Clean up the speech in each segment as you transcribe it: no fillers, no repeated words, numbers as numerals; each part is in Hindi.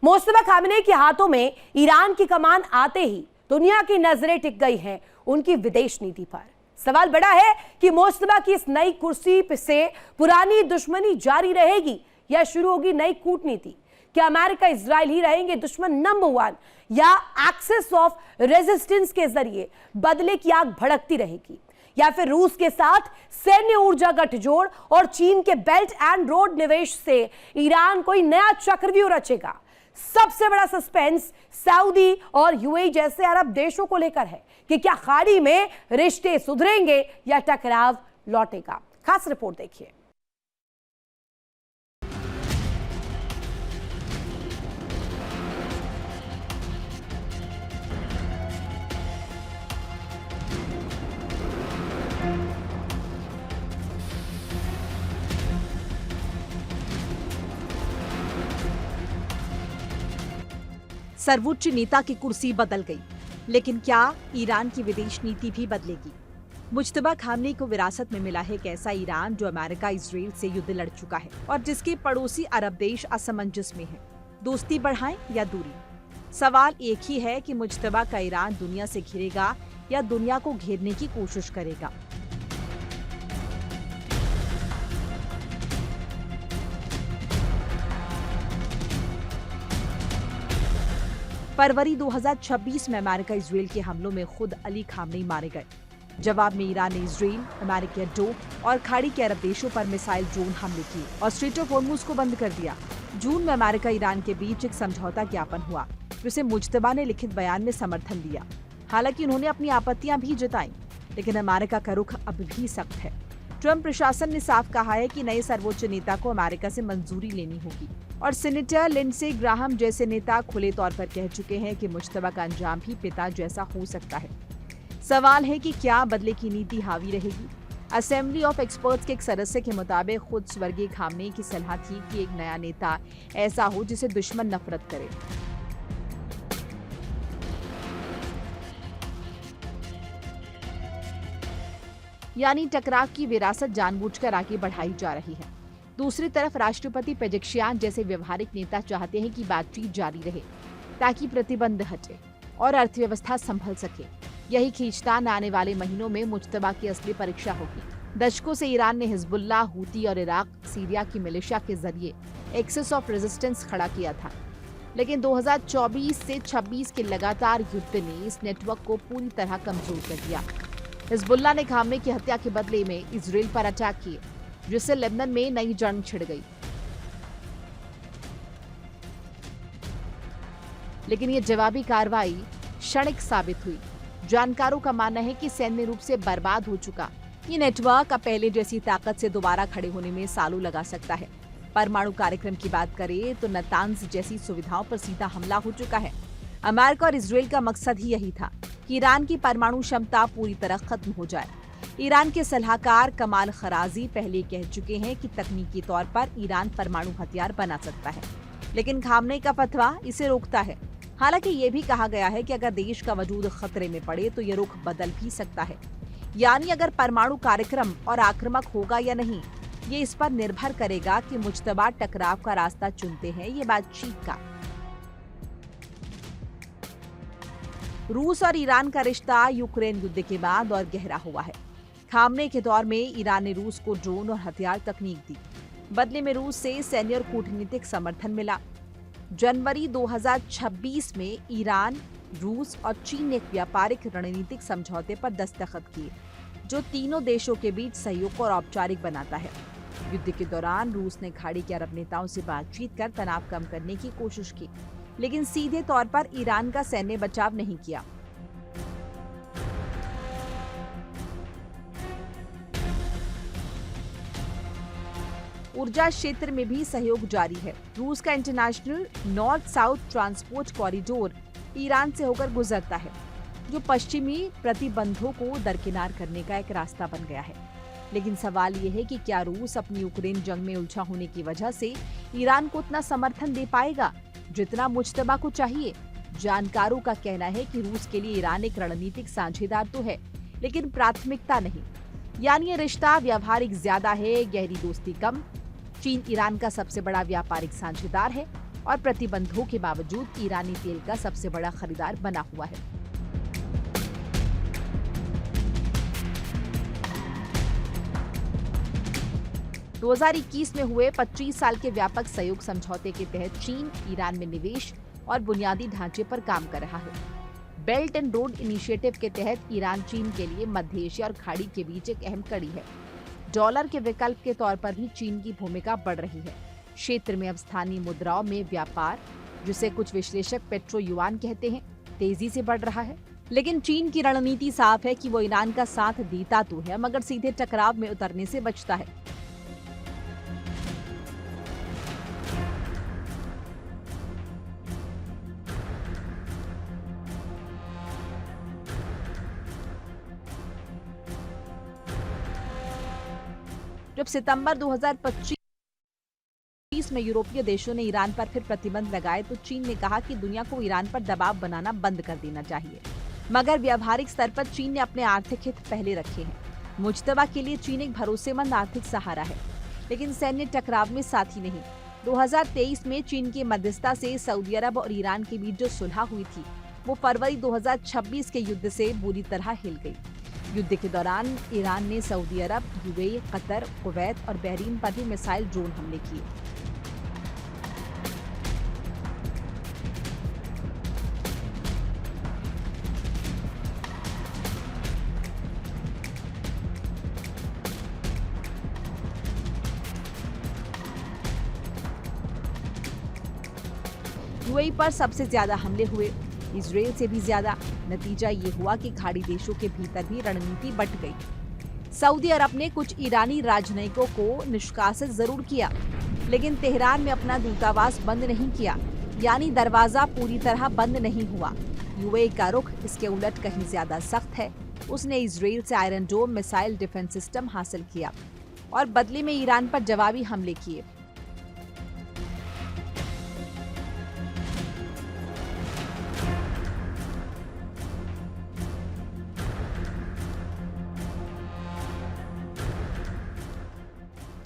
मुस्तफा खामेनी के हाथों में ईरान की कमान आते ही दुनिया की नजरें टिक गई हैं उनकी विदेश नीति पर। सवाल बड़ा है कि मुस्तफा की इस नई कुर्सी से पुरानी दुश्मनी जारी रहेगी या शुरू होगी नई कूटनीति। क्या अमेरिका इजराइल ही रहेंगे दुश्मन नंबर 1 या एक्सेस ऑफ रेजिस्टेंस के जरिए बदले की आग भड़कती रहेगी, या फिर रूस के साथ सैन्य ऊर्जा गठजोड़ और चीन के बेल्ट एंड रोड निवेश से ईरान कोई नया चक्रव्यूह रचेगा। सबसे बड़ा सस्पेंस सऊदी और यूएई जैसे अरब देशों को लेकर है कि क्या खाड़ी में रिश्ते सुधरेंगे या टकराव लौटेगा। खास रिपोर्ट देखिए। सर्वोच्च नेता की कुर्सी बदल गई, लेकिन क्या ईरान की विदेश नीति भी बदलेगी? मुज्तबा खामनेई को विरासत में मिला है एक ऐसा ईरान जो अमेरिका इजराइल से युद्ध लड़ चुका है और जिसके पड़ोसी अरब देश असमंजस में हैं। दोस्ती बढ़ाएं या दूरी? सवाल एक ही है कि मुज्तबा का ईरान दुनिया से घिरेगा या दुनिया को घेरने की कोशिश करेगा। फरवरी 2026 में अमेरिका इजराइल के हमलों में खुद अली खामनेई मारे गए। जवाब में ईरान ने इजराइल, अमेरिकी अड्डों और खाड़ी के अरब देशों पर मिसाइल ड्रोन हमले किए और स्ट्रेट ऑफ हॉर्मुज को बंद कर दिया। जून में अमेरिका ईरान के बीच एक समझौता ज्ञापन हुआ जिसे मुज्तबा ने लिखित बयान में समर्थन दिया। हालांकि उन्होंने अपनी आपत्तियां भी जताई, लेकिन अमेरिका का रुख अब भी सख्त है। ट्रंप प्रशासन ने साफ कहा है कि नए सर्वोच्च नेता को अमेरिका से मंजूरी लेनी होगी और सीनेटर लिंडसे ग्राहम जैसे नेता खुले तौर पर कह चुके हैं कि मुज्तबा का अंजाम भी पिता जैसा हो सकता है। सवाल है कि क्या बदले की नीति हावी रहेगी। असेंबली ऑफ एक्सपर्ट्स के एक सदस्य के मुताबिक खुद स्वर्गीय खामनेई की सलाह थी कि एक नया नेता ऐसा हो जिसे दुश्मन नफरत करे। यानी टकराव की विरासत जानबूझकर आगे बढ़ाई जा रही है। दूसरी तरफ राष्ट्रपति पेजेशियान जैसे व्यवहारिक नेता चाहते हैं कि बातचीत जारी रहे ताकि प्रतिबंध हटे और अर्थव्यवस्था संभल सके। यही खींचतान आने वाले महीनों में मुज्तबा की असली परीक्षा होगी। दशकों से ईरान ने हिजबुल्लाह, हूती और इराक, सीरिया की मिलिशिया के जरिए एक्सेस ऑफ रेजिस्टेंस खड़ा किया था, लेकिन 2024 से 26 के लगातार युद्ध ने इस नेटवर्क को पूरी तरह कमजोर कर दिया। हिजबुल्लाह ने खामनेई की हत्या के बदले में इजराइल पर अटैक किए, जिससे लेबनान में नई जंग छिड़ गई। लेकिन ये जवाबी कार्रवाई क्षणिक साबित हुई। जानकारों का मानना है कि सैन्य रूप से बर्बाद हो चुका ये नेटवर्क अब पहले जैसी ताकत से दोबारा खड़े होने में सालों लगा सकता है। परमाणु कार्यक्रम की बात करें तो नातांज जैसी सुविधाओं पर सीधा हमला हो चुका है। अमेरिका और इजराइल का मकसद ही यही था कि ईरान की परमाणु क्षमता पूरी तरह खत्म हो जाए। ईरान के सलाहकार कमाल खराजी पहले कह चुके हैं कि तकनीकी तौर पर ईरान परमाणु हथियार बना सकता है, लेकिन खामनेई का फतवा इसे रोकता है। हालांकि ये भी कहा गया है कि अगर देश का वजूद खतरे में पड़े तो ये रुख बदल भी सकता है। यानी अगर परमाणु कार्यक्रम और आक्रामक होगा या नहीं, ये इस पर निर्भर करेगा कि मुज्तबा टकराव का रास्ता चुनते हैं ये बातचीत का। रूस और ईरान का रिश्ता यूक्रेन युद्ध के बाद और गहरा हुआ है। खामनेई के दौर में ईरान ने रूस को ड्रोन और हथियार तकनीक दी, बदले में रूस से सैन्य और कूटनीतिक समर्थन मिला। जनवरी 2026 में ईरान, रूस और चीन ने एक व्यापारिक रणनीतिक समझौते पर दस्तखत किए, जो तीनों देशों के बीच सहयोग को और औपचारिक बनाता है। युद्ध के दौरान रूस ने खाड़ी के अरब नेताओं से बातचीत कर तनाव कम करने की कोशिश की, लेकिन सीधे तौर पर ईरान का सैन्य बचाव नहीं किया। ऊर्जा क्षेत्र में भी सहयोग जारी है। रूस का international north south transport corridor Iran से होकर गुजरता है, जो पश्चिमी प्रतिबंधों को दरकिनार करने का एक रास्ता बन गया है। लेकिन सवाल ये है कि क्या रूस अपनी यूक्रेन जंग में उलझा होने की वजह से ईरान को उतना समर्थन दे पाएगा जितना मुज्तबा को चाहिए। जानकारों का कहना है कि रूस के लिए ईरान एक रणनीतिक साझेदार तो है, लेकिन प्राथमिकता नहीं। यानी ये रिश्ता व्यावहारिक ज्यादा है, गहरी दोस्ती कम। चीन ईरान का सबसे बड़ा व्यापारिक साझेदार है, और प्रतिबंधों के बावजूद ईरानी तेल का सबसे बड़ा खरीदार बना हुआ है। – 2021 में हुए 25 साल के व्यापक सहयोग समझौते के तहत चीन ईरान में निवेश और बुनियादी ढांचे पर काम कर रहा है। बेल्ट एंड रोड इनिशिएटिव के तहत ईरान चीन के लिए मध्य एशिया और खाड़ी के बीच एक अहम कड़ी है। डॉलर के विकल्प के तौर पर भी चीन की भूमिका बढ़ रही है। क्षेत्र में अब स्थानीय मुद्राओं में व्यापार, जिसे कुछ विश्लेषक पेट्रो युआन कहते हैं, तेजी से बढ़ रहा है। लेकिन चीन की रणनीति साफ है कि वो ईरान का साथ देता तो है, मगर सीधे टकराव में उतरने से बचता है। जब सितंबर 2025 में यूरोपीय देशों ने ईरान पर फिर प्रतिबंध लगाए तो चीन ने कहा कि दुनिया को ईरान पर दबाव बनाना बंद कर देना चाहिए, मगर व्यावहारिक स्तर पर चीन ने अपने आर्थिक हित पहले रखे हैं। मुज्तबा के लिए चीन एक भरोसेमंद आर्थिक सहारा है, लेकिन सैन्य टकराव में साथी नहीं। 2023 में चीन की मध्यस्थता से सऊदी अरब और ईरान के बीच जो सुलह हुई थी, वो फरवरी 2026 के युद्ध से बुरी तरह हिल गई। युद्ध के दौरान ईरान ने सऊदी अरब, यूएई, कतर, कुवैत और बहरीन पर भी मिसाइल ड्रोन हमले किए। यूएई पर सबसे ज्यादा हमले हुए, इजराइल से भी ज्यादा। नतीजा ये हुआ कि खाड़ी देशों के भीतर भी रणनीति बंट गई। सऊदी अरब ने कुछ ईरानी राजनयिकों को निष्कासित जरूर किया, लेकिन तेहरान में अपना दूतावास बंद नहीं किया, यानी दरवाजा पूरी तरह बंद नहीं हुआ। यूएई का रुख इसके उलट कहीं ज्यादा सख्त है। उसने इजराइल से Iron Dome missile defence system हासिल किया और बदले में ईरान पर जवाबी हमले किए।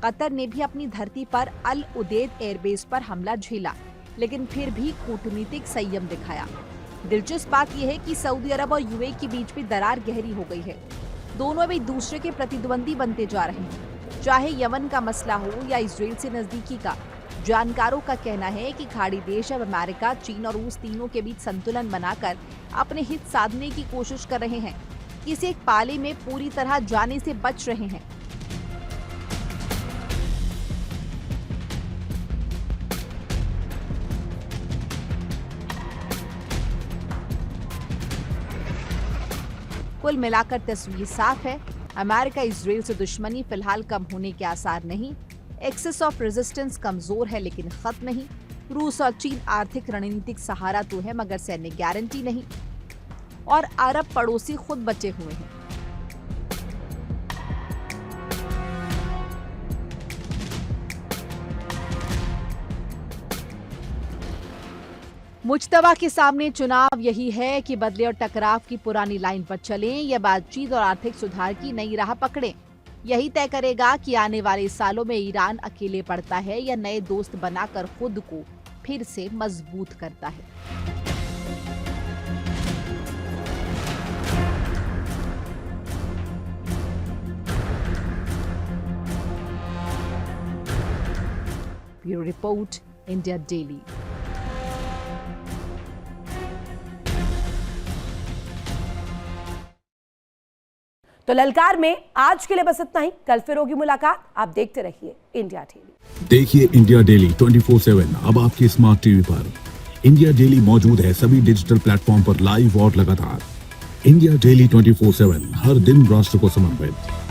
कतर ने भी अपनी धरती पर अल उदेद एयरबेस पर हमला झेला, लेकिन फिर भी कूटनीतिक संयम दिखाया। दिलचस्प बात यह है कि सऊदी अरब और यूएई के बीच भी दरार गहरी हो गई है। दोनों भी दूसरे के प्रतिद्वंदी बनते जा रहे हैं, चाहे यमन का मसला हो या इजराइल से नजदीकी का। जानकारों का कहना है कि खाड़ी देश अब अमेरिका, चीन और रूस तीनों के बीच संतुलन बनाकर अपने हित साधने की कोशिश कर रहे हैं। किसी एक पाले में पूरी तरह जाने से बच रहे हैं। कुल मिलाकर तस्वीर साफ है। अमेरिका इजराइल से दुश्मनी फिलहाल कम होने के आसार नहीं। एक्सेस ऑफ रेजिस्टेंस कमजोर है लेकिन खत्म नहीं। रूस और चीन आर्थिक रणनीतिक सहारा तो है, मगर सैन्य गारंटी नहीं। और अरब पड़ोसी खुद बचे हुए हैं। मुज्तबा के सामने चुनाव यही है कि बदले और टकराव की पुरानी लाइन पर चलें या बातचीत और आर्थिक सुधार की नई राह पकड़ें। यही तय करेगा कि आने वाले सालों में ईरान अकेले पड़ता है या नए दोस्त बनाकर खुद को फिर से मजबूत करता है। Bureau report, India daily. तो ललकार में आज के लिए बस इतना ही। कल फिर होगी मुलाकात। आप देखते रहिए इंडिया डेली। देखिए इंडिया डेली 24/7 अब आपके स्मार्ट टीवी पर। इंडिया डेली मौजूद है सभी डिजिटल प्लेटफॉर्म पर लाइव और लगातार। इंडिया डेली 24/7 हर दिन राष्ट्र को समर्पित।